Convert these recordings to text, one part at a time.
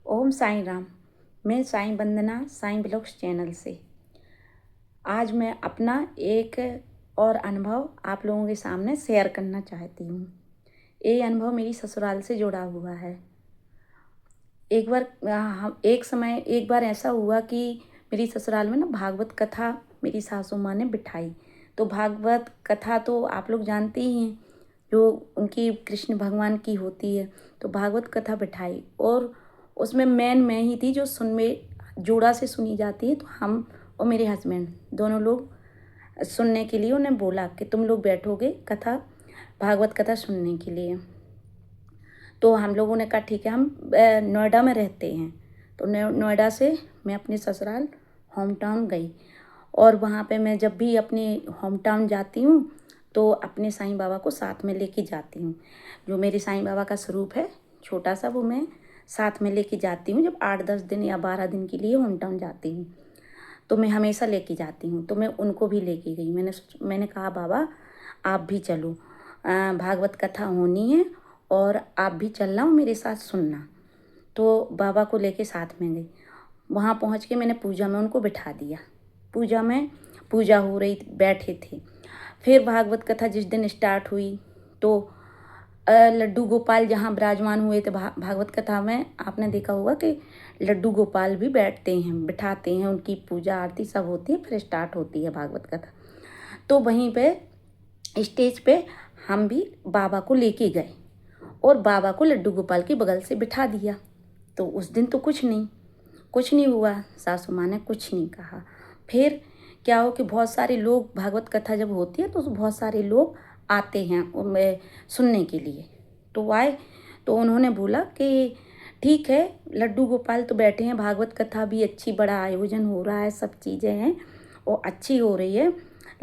ओम साईं राम। मैं साईं वंदना Sai blogs channel से आज मैं अपना एक और अनुभव आप लोगों के सामने शेयर करना चाहती हूँ। ये अनुभव मेरी ससुराल से जुड़ा हुआ है। एक बार ऐसा हुआ कि मेरी ससुराल में ना भागवत कथा मेरी सासू माँ ने बिठाई। तो भागवत कथा तो आप लोग जानते ही हैं, जो उनकी कृष्ण भगवान की होती है। तो भागवत कथा बिठाई और उसमें मैं ही थी जो जोड़ा से सुनी जाती है। तो हम और मेरे हस्बैंड दोनों लोग सुनने के लिए उन्हें बोला कि तुम लोग बैठोगे कथा, भागवत कथा सुनने के लिए। तो हम लोगों ने कहा ठीक है। हम नोएडा में रहते हैं, तो नोएडा से मैं अपने ससुराल होम टाउन गई। और वहाँ पे मैं जब भी अपने होम टाउन जाती हूँ तो अपने साईं बाबा को साथ में लेके जाती हूँ। जो मेरे साईं बाबा का स्वरूप है छोटा सा, वो मैं साथ में लेके जाती हूँ। जब 8-10 दिन या 12 दिन के लिए होम टाउन जाती हूँ तो मैं हमेशा लेके जाती हूँ। तो मैं उनको भी लेके गई। मैंने कहा बाबा आप भी चलो, भागवत कथा होनी है और आप भी चलना और मेरे साथ सुनना। तो बाबा को लेके साथ में गई। वहाँ पहुँच के मैंने पूजा में उनको बिठा दिया। पूजा हो रही, बैठे थे। फिर भागवत कथा जिस दिन स्टार्ट हुई तो लड्डू गोपाल जहाँ विराजमान हुए थे भागवत कथा में, आपने देखा होगा कि लड्डू गोपाल भी बैठते हैं, बिठाते हैं, उनकी पूजा आरती सब होती है, फिर स्टार्ट होती है भागवत कथा। तो वहीं पे स्टेज पे हम भी बाबा को लेके गए और बाबा को लड्डू गोपाल के बगल से बिठा दिया। तो उस दिन तो कुछ नहीं हुआ, सासू माँ ने कुछ नहीं कहा। फिर क्या हो कि बहुत सारे लोग, भागवत कथा जब होती है तो बहुत सारे लोग आते हैं सुनने के लिए। तो आए तो उन्होंने बोला कि ठीक है, लड्डू गोपाल तो बैठे हैं, भागवत कथा भी अच्छी, बड़ा आयोजन हो रहा है, सब चीज़ें हैं और अच्छी हो रही है,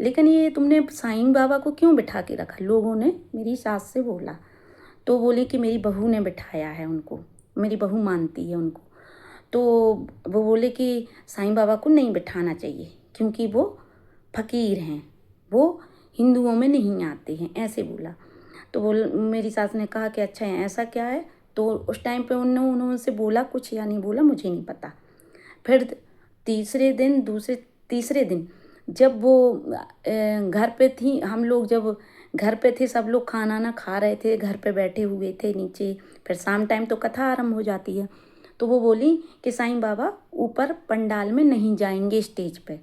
लेकिन ये तुमने साईं बाबा को क्यों बिठा के रखा? लोगों ने मेरी सास से बोला। तो बोले कि मेरी बहू ने बिठाया है उनको, मेरी बहू मानती है उनको। तो वो बोले कि साईं बाबा को नहीं बिठाना चाहिए क्योंकि वो फ़कीर हैं, वो हिंदुओं में नहीं आते हैं, ऐसे बोला। तो मेरी सास ने कहा कि अच्छा है, ऐसा क्या है? तो उस टाइम पे उन्होंने बोला कुछ या नहीं बोला मुझे नहीं पता। फिर तीसरे दिन जब वो घर पे थी, हम लोग जब घर पे थे, सब लोग खाना ना खा रहे थे, घर पे बैठे हुए थे नीचे। फिर शाम टाइम तो कथा आरंभ हो जाती है। तो वो बोली कि साईं बाबा ऊपर पंडाल में नहीं जाएंगे, स्टेज पे।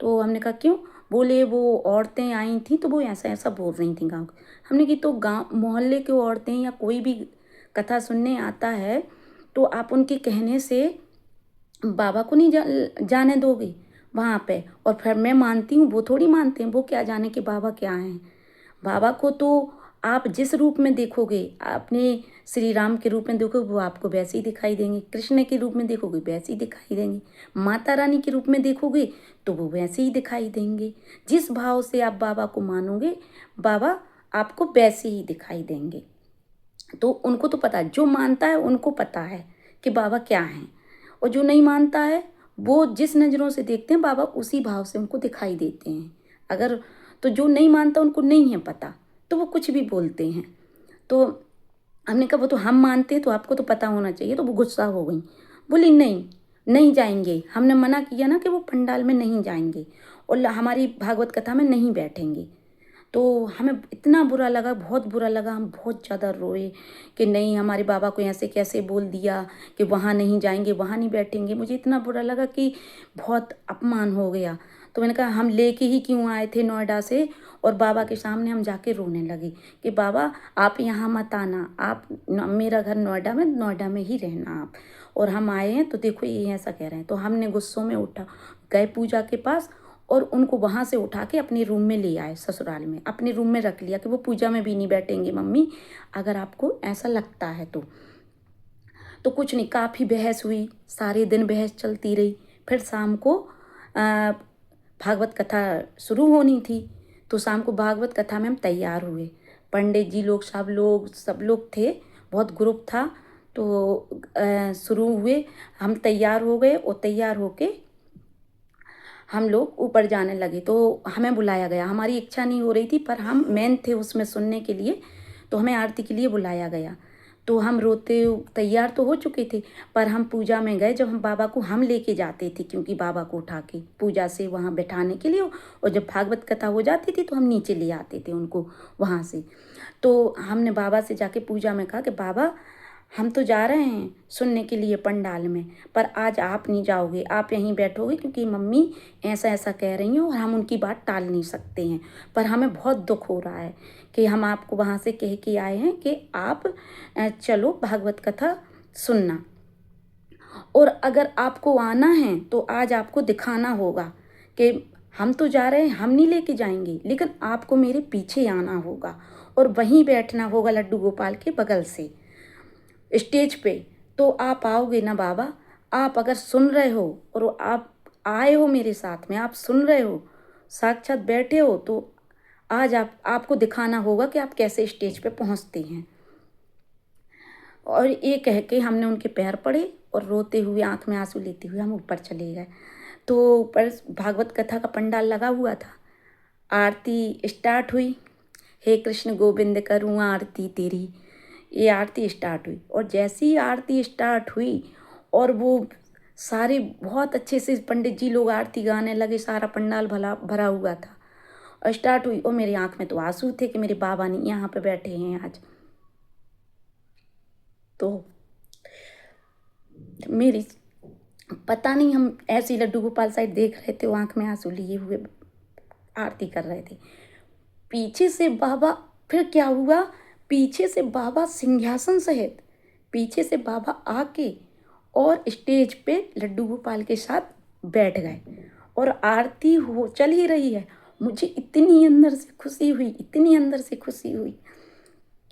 तो हमने कहा क्यों? बोले वो औरतें आई थी तो वो ऐसा ऐसा बोल रही थी गाँव। हमने कि तो गाँव मोहल्ले की औरतें या कोई भी कथा सुनने आता है तो आप उनके कहने से बाबा को नहीं जाने दोगे वहाँ पे? और फिर मैं मानती हूँ, वो थोड़ी मानते हैं, वो क्या जाने कि बाबा क्या हैं। बाबा को तो आप जिस रूप में देखोगे, अपने श्री राम के रूप में देखोगे वो आपको वैसे ही दिखाई देंगे, कृष्ण के रूप में देखोगे वैसे ही दिखाई देंगे, माता रानी के रूप में देखोगे तो वो वैसे ही दिखाई देंगे। जिस भाव से आप बाबा को मानोगे, बाबा आपको वैसे ही दिखाई देंगे। तो उनको तो पता है, जो मानता है उनको पता है कि बाबा क्या हैं, और जो नहीं मानता है वो जिस नज़रों से देखते हैं बाबा उसी भाव से उनको दिखाई देते हैं। अगर तो जो नहीं मानता उनको नहीं है पता, तो वो कुछ भी बोलते हैं। तो हमने कहा वो तो हम मानते हैं तो आपको तो पता होना चाहिए। तो वो गुस्सा हो गई, बोली नहीं, नहीं जाएंगे, हमने मना किया ना कि वो पंडाल में नहीं जाएंगे और हमारी भागवत कथा में नहीं बैठेंगे। तो हमें इतना बुरा लगा, बहुत बुरा लगा, हम बहुत ज़्यादा रोए कि नहीं, हमारे बाबा को ऐसे कैसे बोल दिया कि वहाँ नहीं जाएंगे, वहाँ नहीं बैठेंगे। मुझे इतना बुरा लगा कि बहुत अपमान हो गया। तो मैंने कहा हम लेके ही क्यों आए थे नोएडा से, और बाबा के सामने हम जाके रोने लगे कि बाबा आप यहाँ मत आना, आप मेरा घर नोएडा में ही रहना आप, और हम आए हैं तो देखो ये ऐसा कह रहे हैं। तो हमने गुस्सों में उठा गए पूजा के पास और उनको वहाँ से उठा के अपने रूम में ले आए, ससुराल में अपने रूम में रख लिया कि वो पूजा में भी नहीं बैठेंगे मम्मी, अगर आपको ऐसा लगता है तो। तो कुछ नहीं, काफ़ी बहस हुई, सारे दिन बहस चलती रही। फिर शाम को भागवत कथा शुरू होनी थी। तो शाम को भागवत कथा में हम तैयार हुए, पंडित जी लोग, सब लोग थे, बहुत ग्रुप था। तो शुरू हुए, हम तैयार हो गए और तैयार होके हम लोग ऊपर जाने लगे। तो हमें बुलाया गया, हमारी इच्छा नहीं हो रही थी पर हम मेन थे उसमें सुनने के लिए, तो हमें आरती के लिए बुलाया गया। तो हम रोते तैयार तो हो चुके थे, पर हम पूजा में गए जब हम बाबा को हम लेके जाते थे, क्योंकि बाबा को उठा के पूजा से वहाँ बैठाने के लिए, और जब भागवत कथा हो जाती थी तो हम नीचे ले आते थे उनको वहाँ से। तो हमने बाबा से जाके पूजा में कहा कि बाबा हम तो जा रहे हैं सुनने के लिए पंडाल में, पर आज आप नहीं जाओगे, आप यहीं बैठोगे, क्योंकि मम्मी ऐसा ऐसा कह रही हैं और हम उनकी बात टाल नहीं सकते हैं। पर हमें बहुत दुख हो रहा है कि हम आपको वहाँ से कह के आए हैं कि आप चलो भागवत कथा सुनना, और अगर आपको आना है तो आज आपको दिखाना होगा कि हम तो जा रहे हैं, हम नहीं लेके जाएंगे, लेकिन आपको मेरे पीछे आना होगा और वहीं बैठना होगा लड्डू गोपाल के बगल से स्टेज पे। तो आप आओगे ना बाबा? आप अगर सुन रहे हो और आप आए हो मेरे साथ में, आप सुन रहे हो, साक्षात बैठे हो, तो आज आपको दिखाना होगा कि आप कैसे स्टेज पे पहुंचते हैं। और ये कह के हमने उनके पैर पड़े और रोते हुए आंख में आंसू लेते हुए हम ऊपर चले गए। तो ऊपर भागवत कथा का पंडाल लगा हुआ था, आरती स्टार्ट हुई। हे कृष्ण गोविंद करूँ आरती तेरी, ये आरती स्टार्ट हुई। और जैसी ही आरती स्टार्ट हुई और वो सारे बहुत अच्छे से पंडित जी लोग आरती गाने लगे, सारा पंडाल भला भरा हुआ था और स्टार्ट हुई, और मेरी आंख में तो आंसू थे कि मेरे बाबा नहीं यहाँ पे बैठे हैं आज। तो मेरी पता नहीं, हम ऐसे ही लड्डू गोपाल साइड देख रहे थे, वो आंख में आंसू लिए हुए आरती कर रहे थे। पीछे से बाबा, फिर क्या हुआ, पीछे से बाबा सिंहासन सहित पीछे से बाबा आके और स्टेज पे लड्डू गोपाल के साथ बैठ गए और आरती हो चल ही रही है। मुझे इतनी अंदर से खुशी हुई, इतनी अंदर से खुशी हुई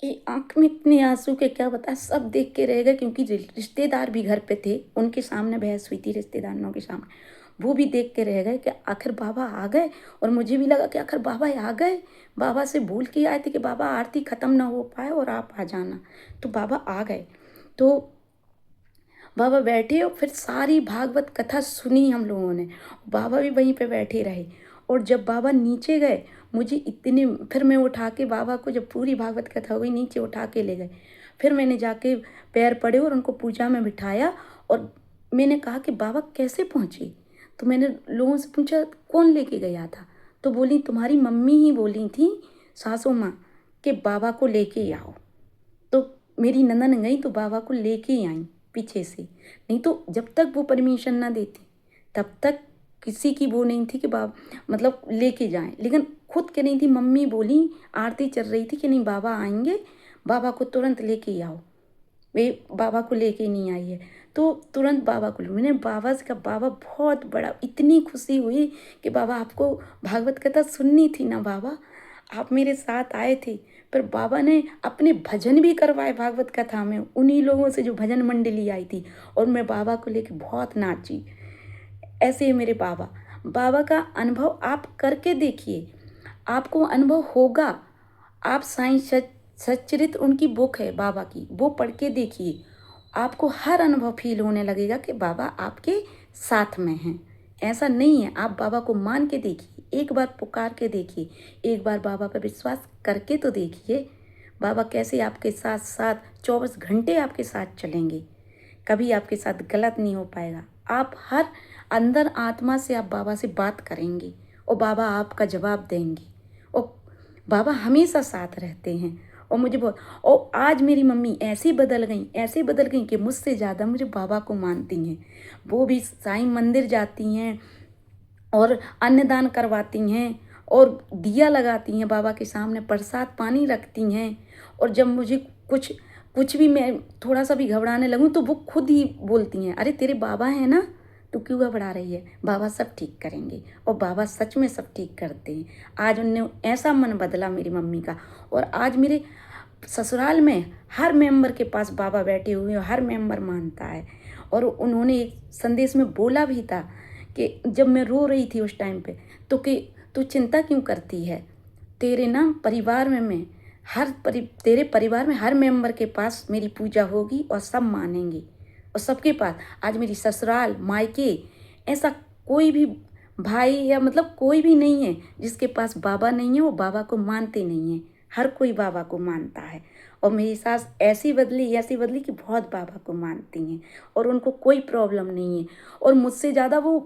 कि आंख में इतने आंसू के क्या बता, सब देख के रह गए, क्योंकि रिश्तेदार भी घर पे थे, उनके सामने बहस हुई थी रिश्तेदारों के सामने, वो भी देख के रह गए कि आखिर बाबा आ गए। और मुझे भी लगा कि आखिर बाबा आ गए, बाबा से बोल के आए थे कि बाबा आरती ख़त्म ना हो पाए और आप आ जाना, तो बाबा आ गए। तो बाबा बैठे और फिर सारी भागवत कथा सुनी हम लोगों ने, बाबा भी वहीं पे बैठे रहे। और जब बाबा नीचे गए, मुझे इतने, फिर मैं उठा के बाबा को, जब पूरी भागवत कथा हो गई, नीचे उठा के ले गए। फिर मैंने जाके पैर पड़े और उनको पूजा में बिठाया और मैंने कहा कि बाबा कैसे पहुँचे? तो मैंने लोगों से पूछा कौन लेके गया था? तो बोली तुम्हारी मम्मी ही बोली थी, सासू माँ, कि बाबा को लेके आओ। तो मेरी ननद गई तो बाबा को लेके ही आई पीछे से, नहीं तो जब तक वो परमिशन ना देती तब तक किसी की वो नहीं थी कि बाबा मतलब लेके जाएं। लेकिन खुद के नहीं थी, मम्मी बोली, आरती चल रही थी कि नहीं बाबा आएंगे, बाबा को तुरंत लेके ही आओ। वे बाबा को लेके नहीं आई है, तो तुरंत बाबा को मैंने बाबा से कहा, बाबा बहुत बड़ा, इतनी खुशी हुई कि बाबा आपको भागवत कथा सुननी थी ना बाबा, आप मेरे साथ आए थे। पर बाबा ने अपने भजन भी करवाए भागवत कथा में, उन्हीं लोगों से जो भजन मंडली आई थी, और मैं बाबा को लेके बहुत नाची। ऐसे ही मेरे बाबा, बाबा का अनुभव आप करके देखिए, आपको अनुभव होगा। आप साईं सच्चरित्र, उनकी बुक है बाबा की, वो पढ़ के देखिए, आपको हर अनुभव फील होने लगेगा कि बाबा आपके साथ में हैं। ऐसा नहीं है, आप बाबा को मान के देखिए, एक बार पुकार के देखिए, एक बार बाबा पर विश्वास करके तो देखिए, बाबा कैसे आपके साथ साथ 24 घंटे आपके साथ चलेंगे, कभी आपके साथ गलत नहीं हो पाएगा। आप हर अंदर आत्मा से आप बाबा से बात करेंगे और बाबा आपका जवाब देंगे, और बाबा हमेशा साथ रहते हैं। और मुझे बहुत, और आज मेरी मम्मी ऐसे बदल गई, ऐसे बदल गई कि मुझसे ज़्यादा मुझे बाबा को मानती हैं। वो भी साईं मंदिर जाती हैं और अन्नदान करवाती हैं और दिया लगाती हैं बाबा के सामने, प्रसाद पानी रखती हैं। और जब मुझे कुछ कुछ भी, मैं थोड़ा सा भी घबराने लगूँ तो वो खुद ही बोलती हैं, अरे तेरे बाबा हैं ना, तू क्यों घबरा रही है, बाबा सब ठीक करेंगे। और बाबा सच में सब ठीक करते हैं। आज उनने ऐसा मन बदला मेरी मम्मी का, और आज मेरे ससुराल में हर मेंबर के पास बाबा बैठे हुए हैं, हर मेंबर मानता है। और उन्होंने एक संदेश में बोला भी था कि जब मैं रो रही थी उस टाइम पे, तो कि तू चिंता क्यों करती है, तेरे ना परिवार में मैं तेरे परिवार में हर मेंबर के पास मेरी पूजा होगी और सब मानेंगे, और सबके पास। आज मेरी ससुराल मायके ऐसा कोई भी भाई या मतलब कोई भी नहीं है जिसके पास बाबा नहीं है, वो बाबा को मानते नहीं है, हर कोई बाबा को मानता है। और मेरी सास ऐसी बदली कि बहुत बाबा को मानती हैं और उनको कोई प्रॉब्लम नहीं है। और मुझसे ज़्यादा वो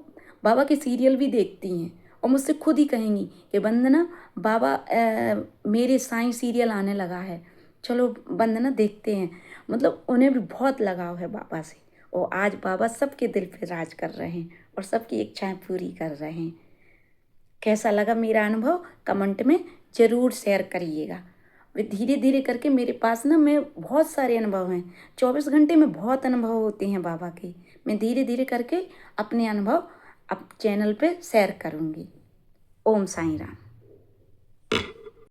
बाबा के सीरियल भी देखती हैं और मुझसे खुद ही कहेंगी कि वंदना बाबा मेरे साईं सीरियल आने लगा है, चलो वंदना देखते हैं। मतलब उन्हें भी बहुत लगाव है बाबा से और आज बाबा सबके दिल पे राज कर रहे हैं और सबकी इच्छाएं पूरी कर रहे हैं। कैसा लगा मेरा अनुभव कमेंट में ज़रूर शेयर करिएगा। वे धीरे धीरे करके मेरे पास ना मैं बहुत सारे अनुभव हैं, 24 घंटे में बहुत अनुभव होते हैं बाबा के। मैं धीरे धीरे करके अपने अनुभव अब चैनल पे शेयर करूँगी। ओम साईं राम।